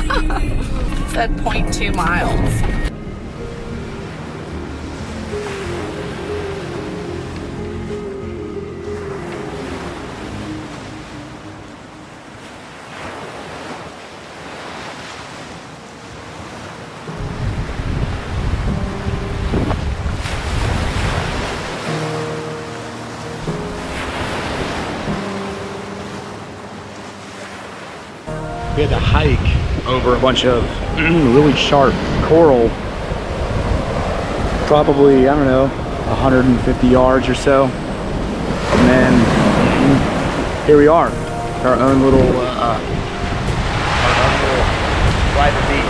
Said 0.2 miles. We had to hike over a bunch of really sharp coral, probably, I don't know, 150 yards or so. And then here we are, our own little private beach.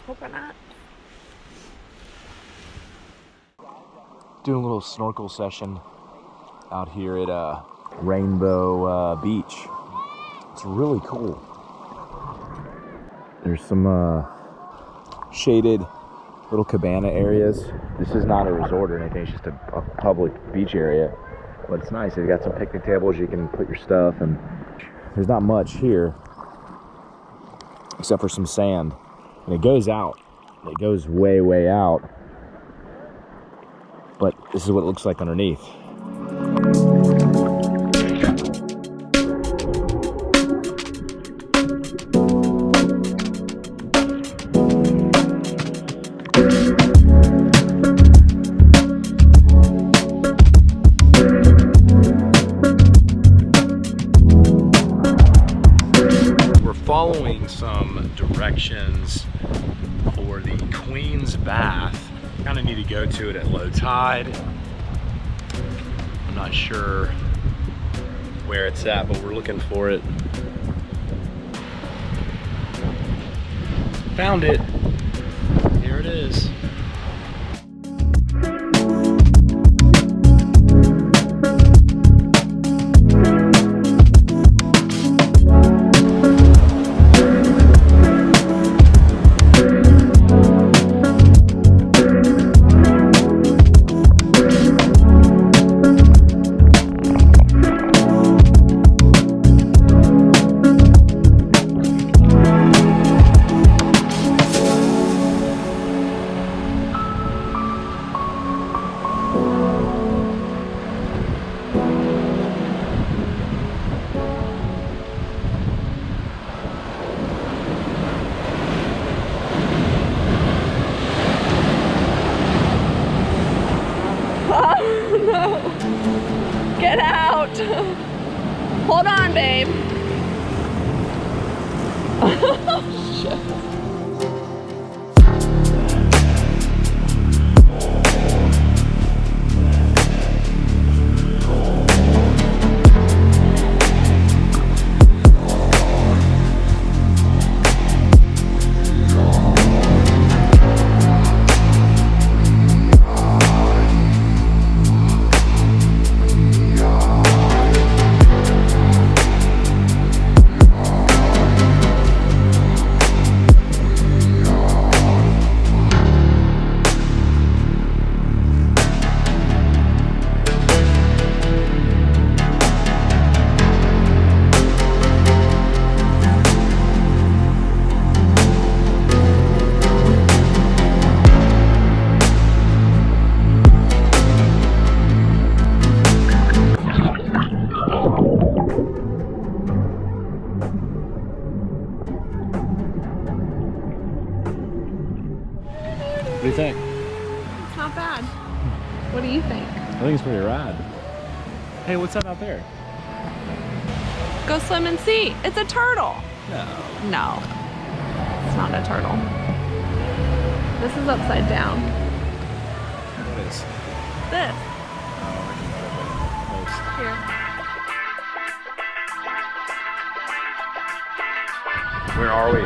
Coconut. Doing a little snorkel session out here at Rainbow Beach. It's really cool. There's some shaded little cabana areas. This is not a resort or anything, it's just a public beach area. But it's nice, they've got some picnic tables, you can put your stuff, and there's not much here except for some sand. And it goes out. It goes way, way out. But this is what it looks like underneath. We're following some directions for the Queen's Bath. Kind of need to go to it at low tide. I'm not sure where it's at, but we're looking for it. Found it. Here it is. do you think? It's not bad. What do you think? I think it's pretty rad. Hey, what's that out there? Go swim and see. It's a turtle. No. No, it's not a turtle. This is upside down. What is? This. Oh, Here. where are we?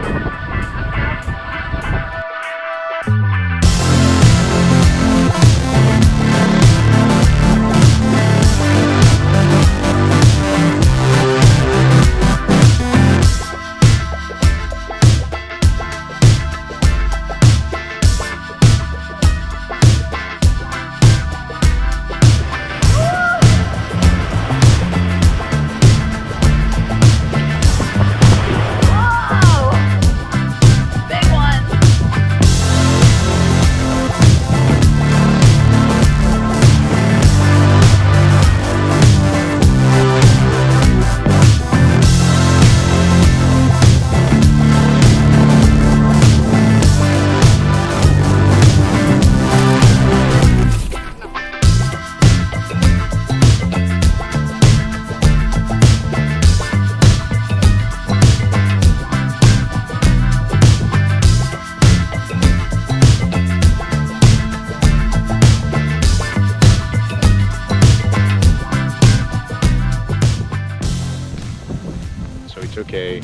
So we took a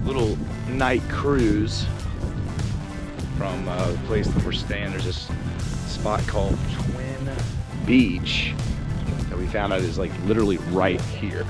little night cruise from the place that we're staying. There's this spot called Twin Beach that we found out is like literally right here.